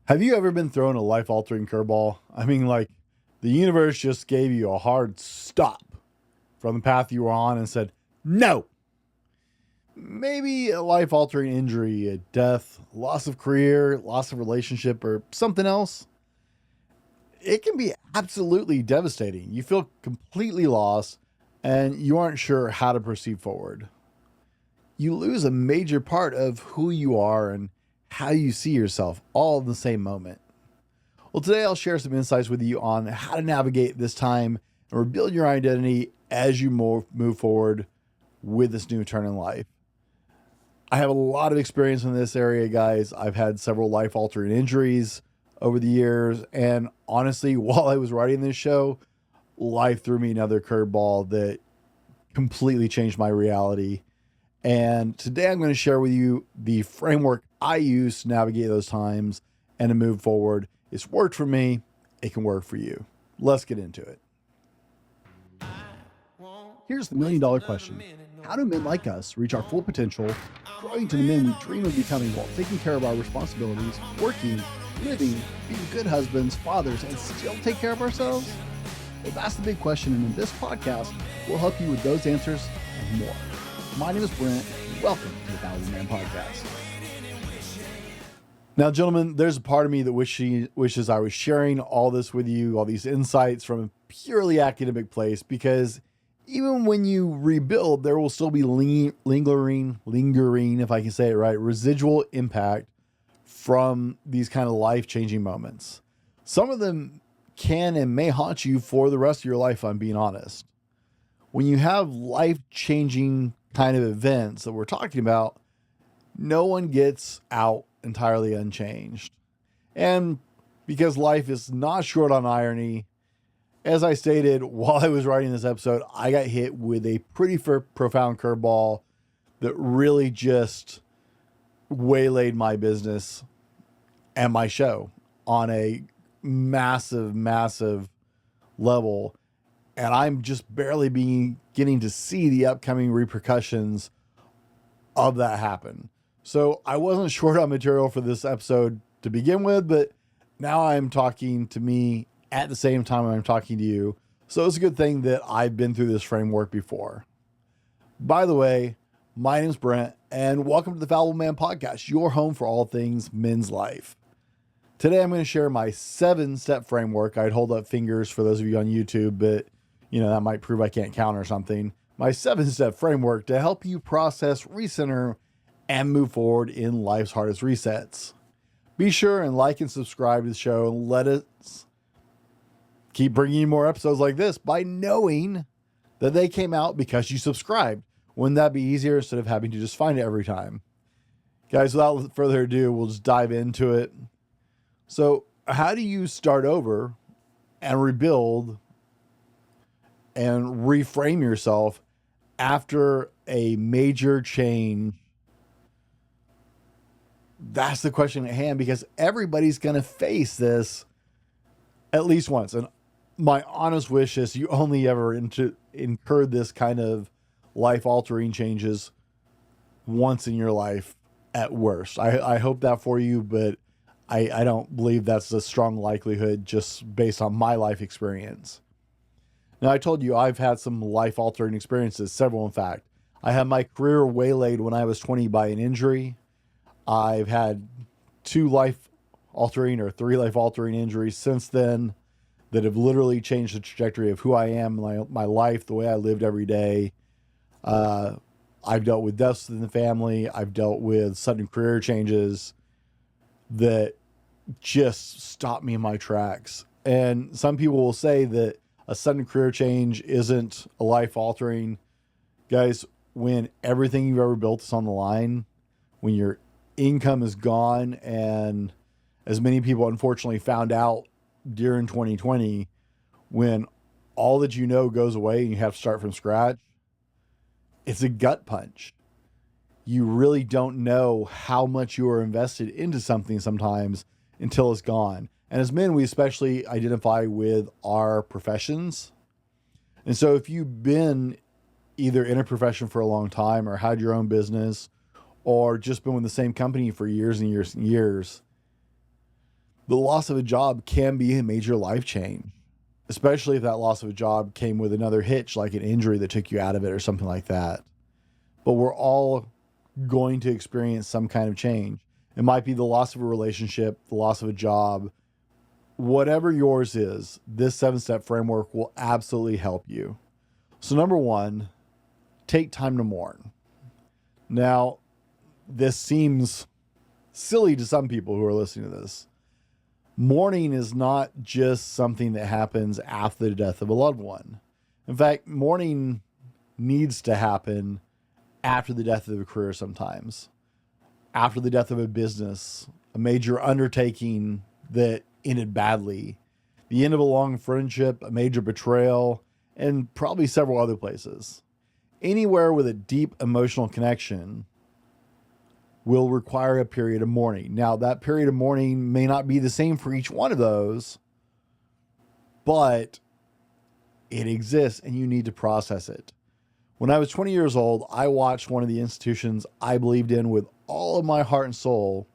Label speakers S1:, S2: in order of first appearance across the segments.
S1: Have you ever been thrown a life-altering curveball? I mean, like, the universe just gave you a hard stop from the path you were on and said, no. Maybe a life-altering injury, a death, loss of career, loss of relationship, or something else. It can be absolutely devastating. You feel completely lost and you aren't sure how to proceed forward. You lose a major part of who you are and how you see yourself all in the same moment. Well, today I'll share some insights with you on how to navigate this time and rebuild your identity as you move forward with this new turn in life. I have a lot of experience in this area, guys. I've had several life-altering injuries over the years, and honestly, while I was writing this show, life threw me another curveball that completely changed my reality. And today I'm going to share with you the framework I use to navigate those times and to move forward. It's worked for me. It can work for you. Let's get into it. Here's the million-dollar question. How do men like us reach our full potential, growing to the men we dream of becoming while taking care of our responsibilities, working, living, being good husbands, fathers, and still take care of ourselves? Well, that's the big question, and in this podcast, we'll help you with those answers and more. My name is Brent. Welcome to the Fallible Man Podcast. Now, gentlemen, there's a part of me that wishes I was sharing all this with you, all these insights from a purely academic place, because even when you rebuild, there will still be lingering, if I can say it right, residual impact from these kind of life-changing moments. Some of them can and may haunt you for the rest of your life, I'm being honest. When you have life-changing kind of events that we're talking about, no one gets out entirely unchanged. And because life is not short on irony, as I stated while I was writing this episode, I got hit with a pretty profound curveball that really just waylaid my business and my show on a massive level. And I'm just barely beginning to see the upcoming repercussions of that happen. So I wasn't short on material for this episode to begin with, but now I'm talking to me at the same time I'm talking to you. So it's a good thing that I've been through this framework before. By the way, my name's Brent, and welcome to the Fallible Man Podcast, your home for all things men's life. Today I'm going to share my 7-step framework. I'd hold up fingers for those of you on YouTube, but that might prove I can't count or something. My 7-step framework to help you process, recenter, and move forward in life's hardest resets. Be sure and like and subscribe to the show and let us keep bringing you more episodes like this by knowing that they came out because you subscribed. Wouldn't that be easier instead of having to just find it every time? Guys, without further ado, we'll just dive into it. So, how do you start over and rebuild and reframe yourself after a major change? That's the question at hand, because everybody's going to face this at least once. And my honest wish is you only ever incurred this kind of life-altering changes once in your life at worst. I hope that for you, but I don't believe that's a strong likelihood just based on my life experience. Now, I told you I've had some life-altering experiences, several in fact. I had my career waylaid when I was 20 by an injury. I've had 3 life-altering injuries since then that have literally changed the trajectory of who I am, my life, the way I lived every day. I've dealt with deaths in the family. I've dealt with sudden career changes that just stopped me in my tracks. And some people will say that a sudden career change isn't a life-altering. Guys, when everything you've ever built is on the line, when your income is gone, and as many people unfortunately found out during 2020, when all that goes away and you have to start from scratch, it's a gut punch. You really don't know how much you are invested into something sometimes until it's gone. And as men, we especially identify with our professions. And so if you've been either in a profession for a long time or had your own business or just been with the same company for years and years and years, The loss of a job can be a major life change, especially if that loss of a job came with another hitch, like an injury that took you out of it or something like that. But we're all going to experience some kind of change. It might be the loss of a relationship, the loss of a job, whatever yours is. This 7-step framework will absolutely help you. So number 1, take time to mourn. Now, this seems silly to some people who are listening to this. Mourning is not just something that happens after the death of a loved one. In fact, mourning needs to happen after the death of a career sometimes, after the death of a business, a major undertaking that ended badly, the end of a long friendship, a major betrayal, and probably several other places. Anywhere with a deep emotional connection will require a period of mourning. Now, that period of mourning may not be the same for each one of those, but it exists and you need to process it. When I was 20 years old, I watched one of the institutions I believed in with all of my heart and soul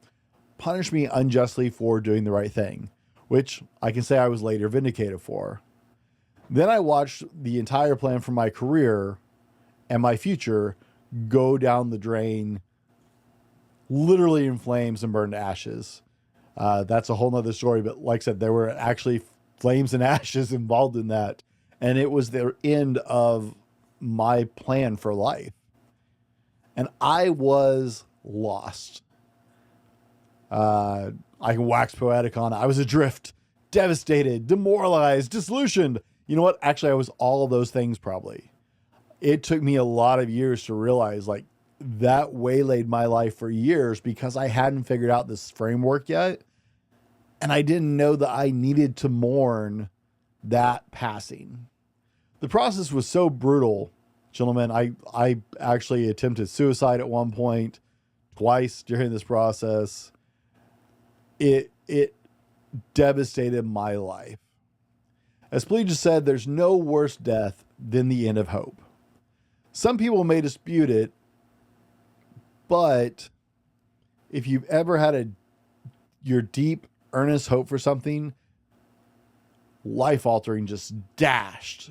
S1: punish me unjustly for doing the right thing, which I can say I was later vindicated for. Then I watched the entire plan for my career and my future go down the drain, literally in flames and burned to ashes. That's a whole nother story, but like I said, there were actually flames and ashes involved in that. And it was the end of my plan for life. And I was lost. I can wax poetic on it. I was adrift, devastated, demoralized, disillusioned. You know what? Actually, I was all of those things probably. It took me a lot of years to realize like that waylaid my life for years because I hadn't figured out this framework yet. And I didn't know that I needed to mourn that passing. The process was so brutal, gentlemen. I actually attempted suicide at one point, twice during this process. It devastated my life. As Plea just said, there's no worse death than the end of hope. Some people may dispute it, but if you've ever had your deep, earnest hope for something life-altering just dashed,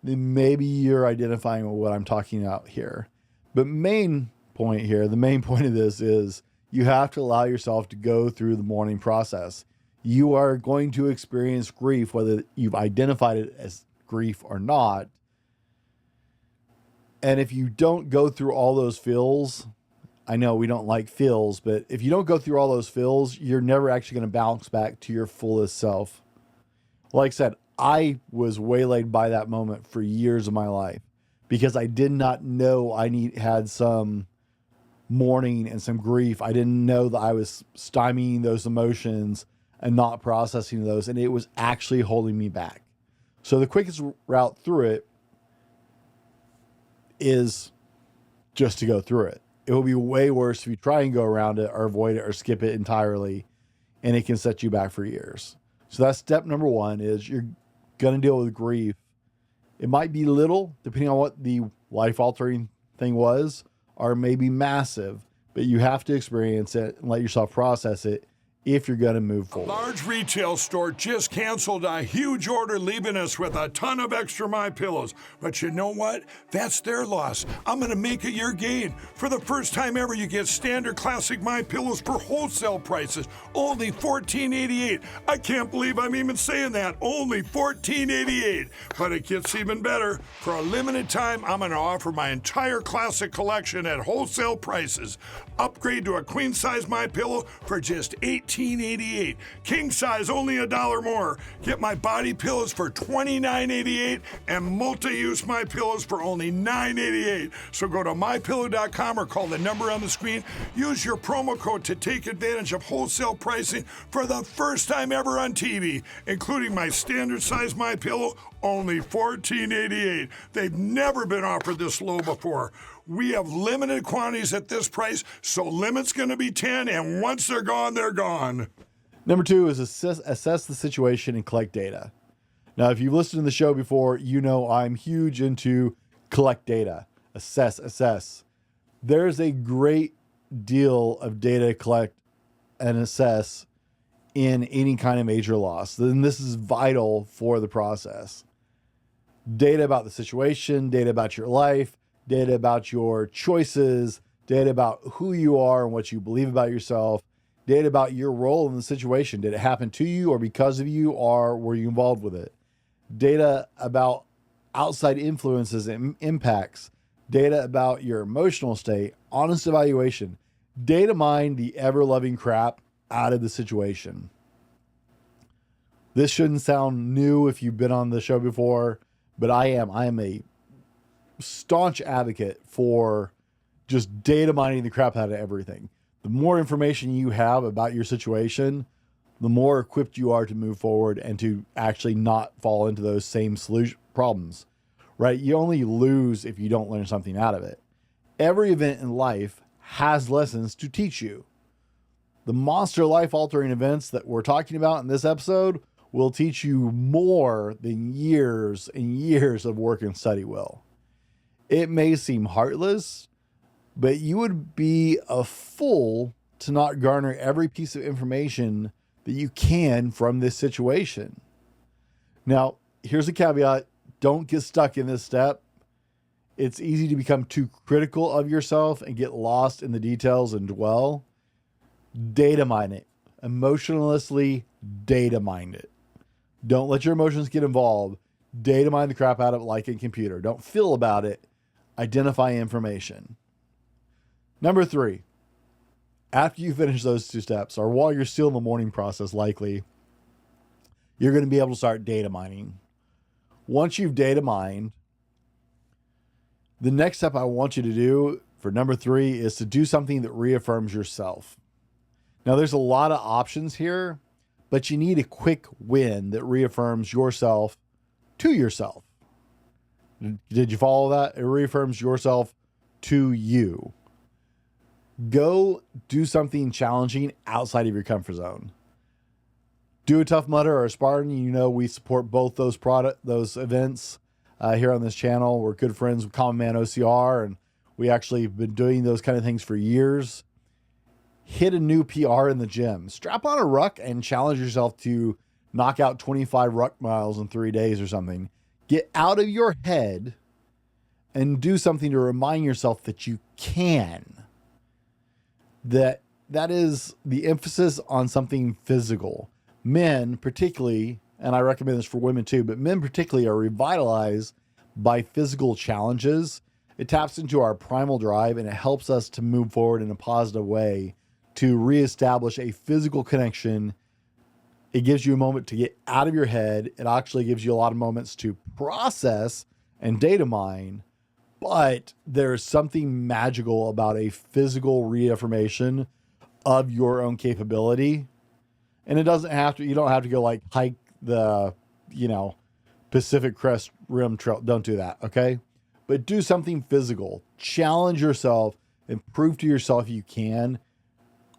S1: then maybe you're identifying with what I'm talking about here. But the main point of this is you have to allow yourself to go through the mourning process. You are going to experience grief, whether you've identified it as grief or not. And if you don't go through all those feels, I know we don't like feels, but if you don't go through all those feels, you're never actually going to bounce back to your fullest self. Like I said, I was waylaid by that moment for years of my life because I did not know had some mourning and some grief. I didn't know that I was stymieing those emotions and not processing those, and it was actually holding me back. So the quickest route through it is just to go through it. It will be way worse if you try and go around it or avoid it or skip it entirely, and it can set you back for years. So that's step number 1 is you're going to deal with grief. It might be little, depending on what the life-altering thing was, or maybe massive, but you have to experience it and let yourself process it if you're going to move forward.
S2: A large retail store just canceled a huge order, leaving us with a ton of extra My Pillows. But you know what? That's their loss. I'm going to make it your gain. For the first time ever, you get standard classic My Pillows for wholesale prices, only $14.88. I can't believe I'm even saying that. Only $14.88. But it gets even better. For a limited time, I'm going to offer my entire classic collection at wholesale prices. Upgrade to a queen size My Pillow for just $18.88. King size only $1 more. Get my body pillows for $29.88 and multi-use My Pillows for only $9.88. So go to mypillow.com or call the number on the screen. Use your promo code to take advantage of wholesale pricing for the first time ever on TV, including my standard size My Pillow, only $14.88. They've never been offered this low before. We have limited quantities at this price, so limit's going to be 10, and once they're gone, they're gone.
S1: Number 2 is assess the situation and collect data. Now, if you've listened to the show before, you know I'm huge into collect data, assess. There's a great deal of data to collect and assess in any kind of major loss, then this is vital for the process. Data about the situation, data about your life, data about your choices, data about who you are and what you believe about yourself, data about your role in the situation. Did it happen to you or because of you, or were you involved with it? Data about outside influences and impacts, data about your emotional state, honest evaluation. Data mine the ever-loving crap out of the situation. This shouldn't sound new if you've been on the show before, but I am a staunch advocate for just data mining the crap out of everything. The more information you have about your situation, the more equipped you are to move forward and to actually not fall into those same problems, right? You only lose if you don't learn something out of it. Every event in life has lessons to teach you. The monster life-altering events that we're talking about in this episode will teach you more than years and years of work and study will. It may seem heartless, but you would be a fool to not garner every piece of information that you can from this situation. Now, here's a caveat. Don't get stuck in this step. It's easy to become too critical of yourself and get lost in the details and dwell. Data mine it. Emotionlessly data mine it. Don't let your emotions get involved. Data mine the crap out of it like a computer. Don't feel about it. Identify information. Number 3, after you finish those 2 steps, or while you're still in the mourning process, likely, you're going to be able to start data mining. Once you've data mined, the next step I want you to do for number 3 is to do something that reaffirms yourself. Now, there's a lot of options here, but you need a quick win that reaffirms yourself to yourself. Did you follow that? It reaffirms yourself to you. Go do something challenging outside of your comfort zone. Do a Tough Mudder or a Spartan. You know, we support both those events here on this channel. We're good friends with Common Man OCR, and we actually have been doing those kind of things for years. Hit a new PR in the gym. Strap on a ruck and challenge yourself to knock out 25 ruck miles in 3 days or something. Get out of your head and do something to remind yourself that you can. That is the emphasis on something physical. Men particularly, and I recommend this for women too, but men particularly are revitalized by physical challenges. It taps into our primal drive and it helps us to move forward in a positive way, to reestablish a physical connection. It gives you a moment to get out of your head. It actually gives you a lot of moments to process and data mine. But there's something magical about a physical reaffirmation of your own capability. And you don't have to go like hike the, Pacific Crest Rim Trail. Don't do that. Okay. But do something physical, challenge yourself and prove to yourself you can.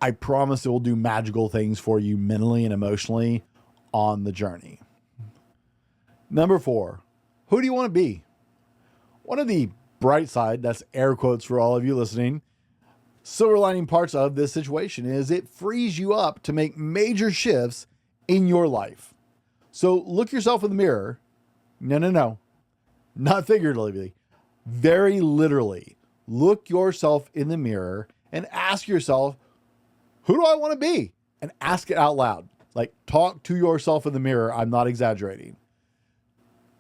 S1: I promise it will do magical things for you mentally and emotionally on the journey. Number 4, who do you want to be? One of the bright side, that's air quotes for all of you listening, silver lining parts of this situation is it frees you up to make major shifts in your life. So look yourself in the mirror. No. Not figuratively. Very literally. Look yourself in the mirror and ask yourself, who do I want to be? And ask it out loud. Like, talk to yourself in the mirror. I'm not exaggerating.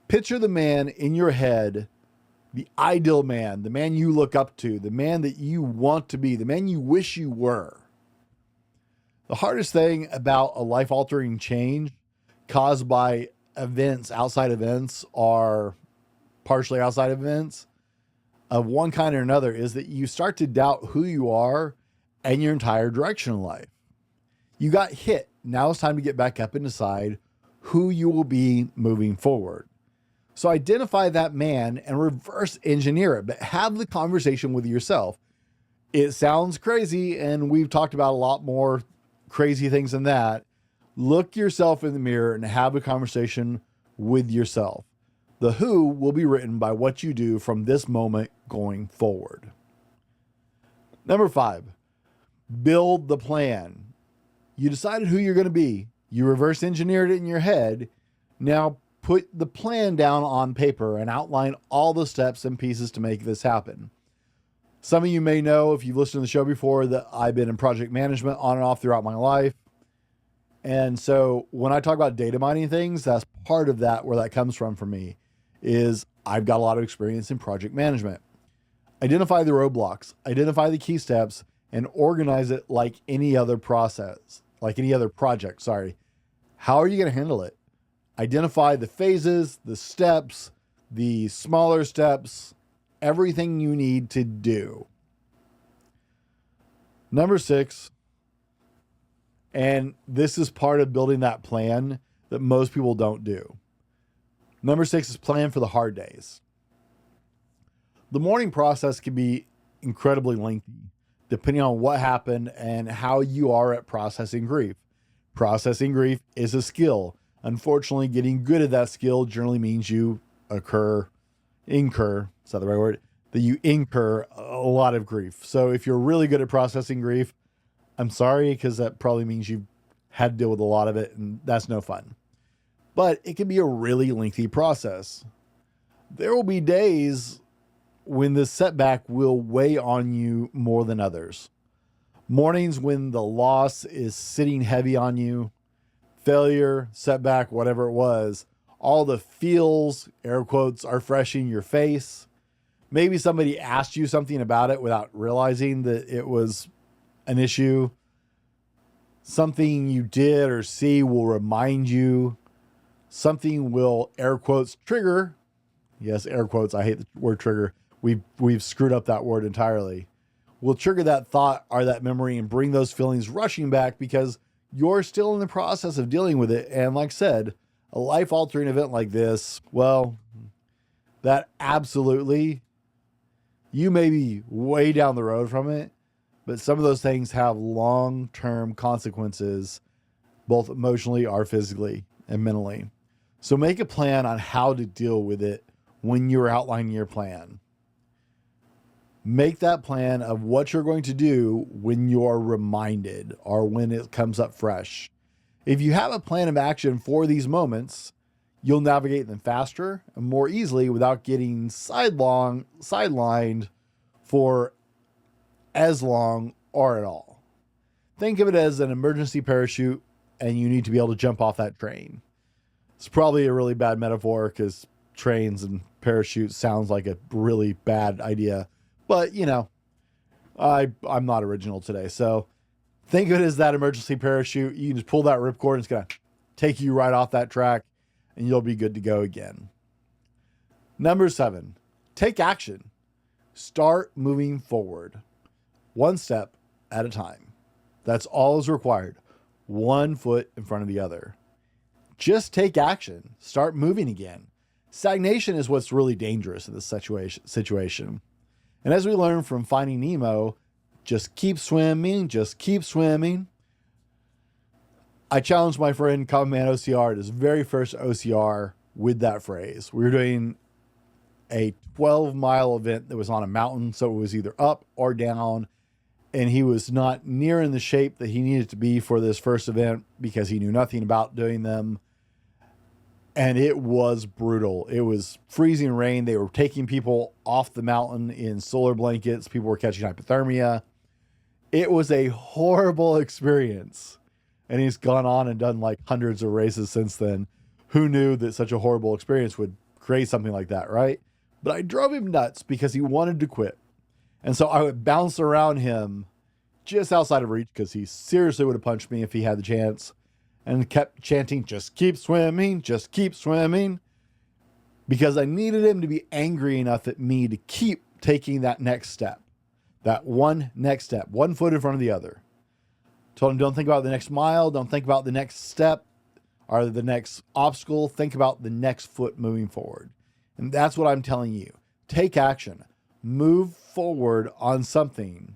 S1: Picture the man in your head, the ideal man, the man you look up to, the man that you want to be, the man you wish you were. The hardest thing about a life-altering change caused by events, outside events, or partially outside events of one kind or another, is that you start to doubt who you are and your entire direction in life. You got hit. Now it's time to get back up and decide who you will be moving forward. So identify that man and reverse engineer it, but have the conversation with yourself. It sounds crazy, and we've talked about a lot more crazy things than that. Look yourself in the mirror and have a conversation with yourself. The who will be written by what you do from this moment going forward. Number 5, build the plan. You decided who you're going to be. You reverse engineered it in your head. Now put the plan down on paper and outline all the steps and pieces to make this happen. Some of you may know, if you've listened to the show before, that I've been in project management on and off throughout my life. And so when I talk about data mining things, that's part of that, where that comes from for me, is I've got a lot of experience in project management. Identify the roadblocks, identify the key steps, and organize it like any other process, like any other project, sorry. How are you going to handle it? Identify the phases, the steps, the smaller steps, everything you need to do. Number 6, and this is part of building that plan that most people don't do. Number 6 is plan for the hard days. The mourning process can be incredibly lengthy, depending on what happened and how you are at processing grief. Processing grief is a skill. Unfortunately, getting good at that skill generally means you incur, is that the right word? That you incur a lot of grief. So if you're really good at processing grief, I'm sorry, because that probably means you've had to deal with a lot of it, and that's no fun. But it can be a really lengthy process. There will be days when the setback will weigh on you more than others. Mornings when the loss is sitting heavy on you, failure, setback, whatever it was, all the feels, air quotes, are fresh in your face. Maybe somebody asked you something about it without realizing that it was an issue. Something you did or see will remind you. Something will, air quotes, trigger. Yes, air quotes. I hate the word trigger. We've screwed up that word entirely. Will trigger that thought or that memory and bring those feelings rushing back because you're still in the process of dealing with it. And like I said, a life-altering event like this, well, that absolutely, you may be way down the road from it, but some of those things have long-term consequences, both emotionally or physically and mentally. So make a plan on how to deal with it when you're outlining your plan. Make that plan of what you're going to do when you're reminded or when it comes up fresh. If you have a plan of action for these moments, you'll navigate them faster and more easily without getting sidelined for as long or at all. Think of it as an emergency parachute, and you need to be able to jump off that train. It's probably a really bad metaphor because trains and parachutes sounds like a really bad idea. But, you know, I'm not original today. So think of it as that emergency parachute. You can just pull that ripcord and it's going to take you right off that track and you'll be good to go again. Number 7, take action. Start moving forward. One step at a time. That's all is required. One foot in front of the other. Just take action. Start moving again. Stagnation is what's really dangerous in this situation. And as we learn from Finding Nemo, just keep swimming, just keep swimming. I challenged my friend Common Man OCR at his very first OCR with that phrase. We were doing a 12-mile event that was on a mountain, so it was either up or down, and he was not near in the shape that he needed to be for this first event because he knew nothing about doing them. And it was brutal. It was freezing rain. They were taking people off the mountain in solar blankets. People were catching hypothermia. It was a horrible experience. And he's gone on and done like hundreds of races since then. Who knew that such a horrible experience would create something like that, right? But I drove him nuts because he wanted to quit. And so I would bounce around him just outside of reach because he seriously would have punched me if he had the chance. And kept chanting, just keep swimming, because I needed him to be angry enough at me to keep taking that next step, that one next step, one foot in front of the other. Told him, don't think about the next mile, don't think about the next step or the next obstacle, think about the next foot moving forward. And that's what I'm telling you. Take action, move forward on something,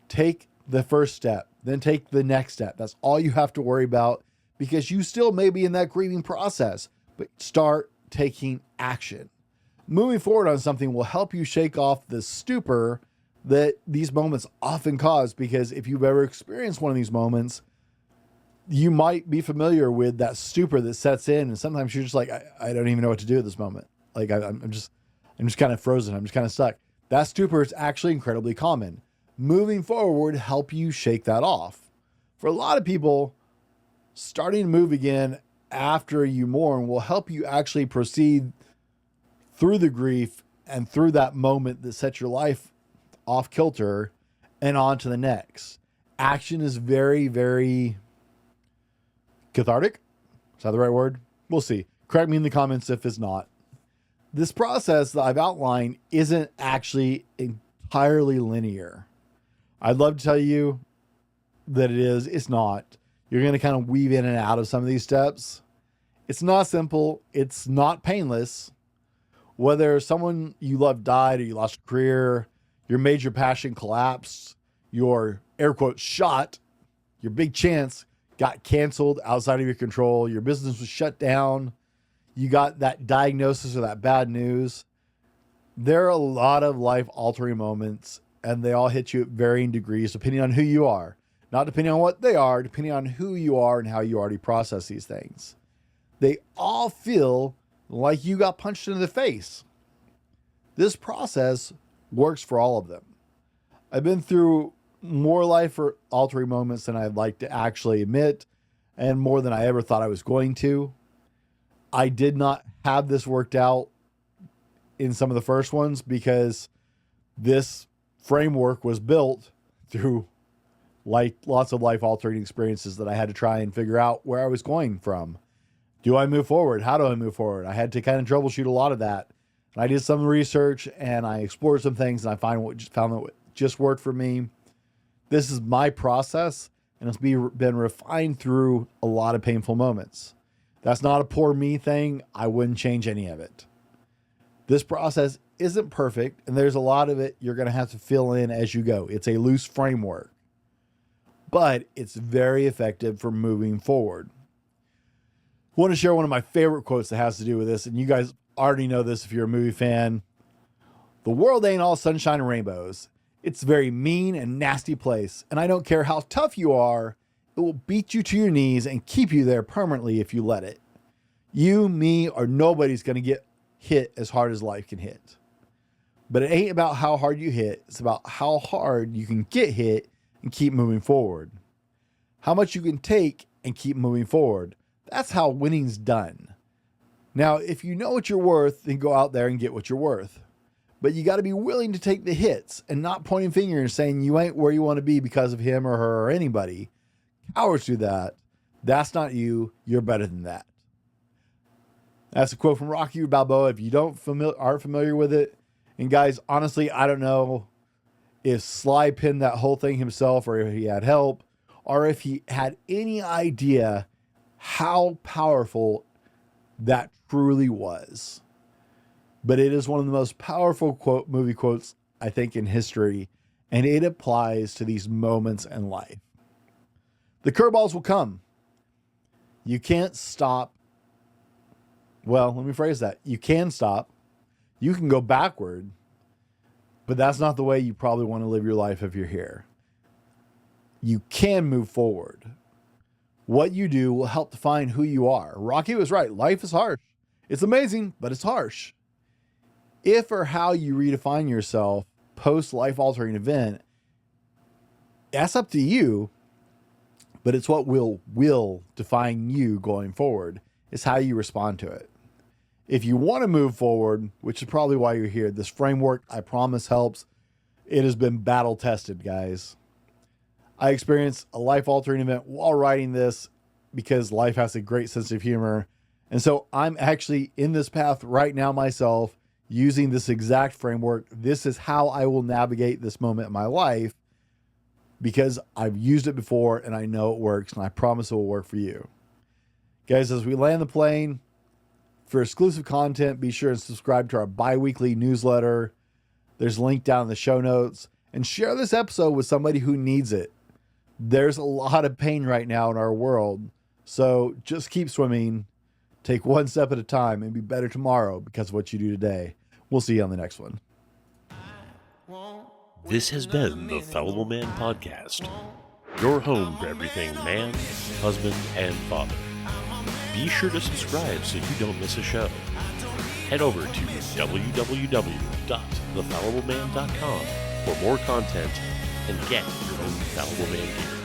S1: take the first step, then take the next step. That's all you have to worry about because you still may be in that grieving process, but start taking action. Moving forward on something will help you shake off the stupor that these moments often cause, because if you've ever experienced one of these moments, you might be familiar with that stupor that sets in, and sometimes you're just like, I don't even know what to do at this moment. Like I'm just kind of frozen. I'm just kind of stuck. That stupor is actually incredibly common. Moving forward help you shake that off. For a lot of people, starting to move again after you mourn will help you actually proceed through the grief and through that moment that sets your life off kilter and on to the next. Action is very, very cathartic. Is that the right word? We'll see. Correct me in the comments if it's not. This process that I've outlined isn't actually entirely linear. I'd love to tell you that it is. It's not. You're going to kind of weave in and out of some of these steps. It's not simple. It's not painless. Whether someone you love died or you lost a career, your major passion collapsed, your air quotes shot, your big chance got canceled outside of your control, your business was shut down, you got that diagnosis or that bad news. There are a lot of life-altering moments, and they all hit you at varying degrees depending on who you are. Not depending on what they are, depending on who you are and how you already process these things. They all feel like you got punched in the face. This process works for all of them. I've been through more life-altering moments than I'd like to actually admit, and more than I ever thought I was going to. I did not have this worked out in some of the first ones because this framework was built through lots of life-altering experiences that I had to try and figure out where I was going from. Do I move forward? How do I move forward? I had to kind of troubleshoot a lot of that. And I did some research and I explored some things, and I found what just worked for me. This is my process, and it's been refined through a lot of painful moments. That's not a poor me thing. I wouldn't change any of it. This process isn't perfect, and there's a lot of it you're going to have to fill in as you go. It's a loose framework, but it's very effective for moving forward. I want to share one of my favorite quotes that has to do with this, and you guys already know this if you're a movie fan. The world ain't all sunshine and rainbows. It's a very mean and nasty place, and I don't care how tough you are, it will beat you to your knees and keep you there permanently if you let it. You, me, or nobody's going to get hit as hard as life can hit. But it ain't about how hard you hit. It's about how hard you can get hit and keep moving forward. How much you can take and keep moving forward. That's how winning's done. Now, if you know what you're worth, then go out there and get what you're worth. But you got to be willing to take the hits and not pointing fingers and saying you ain't where you want to be because of him or her or anybody. Cowards do that. That's not you. You're better than that. That's a quote from Rocky Balboa. If you aren't familiar with it, and guys, honestly, I don't know if Sly pinned that whole thing himself or if he had help or if he had any idea how powerful that truly was. But it is one of the most powerful movie quotes, I think, in history, and it applies to these moments in life. The curveballs will come. You can't stop. Well, let me phrase that. You can stop. You can go backward, but that's not the way you probably want to live your life if you're here. You can move forward. What you do will help define who you are. Rocky was right. Life is harsh. It's amazing, but it's harsh. If or how you redefine yourself post life-altering event, that's up to you, but it's what will define you going forward. It's how you respond to it. If you want to move forward, which is probably why you're here, this framework, I promise, helps. It has been battle tested, guys. I experienced a life-altering event while writing this because life has a great sense of humor. And so I'm actually in this path right now myself, using this exact framework. This is how I will navigate this moment in my life because I've used it before and I know it works, and I promise it will work for you. Guys, as we land the plane, for exclusive content, be sure and subscribe to our bi-weekly newsletter. There's a link down in the show notes, and share this episode with somebody who needs it. There's a lot of pain right now in our world, so just keep swimming, take one step at a time, and be better tomorrow because of what you do today. We'll see you on the next one.
S3: This has been the Fallible Man Podcast. your home for everything man, husband, and father. Be sure to subscribe so you don't miss a show. Head over to www.thefallibleman.com for more content and get your own Fallible Man gear.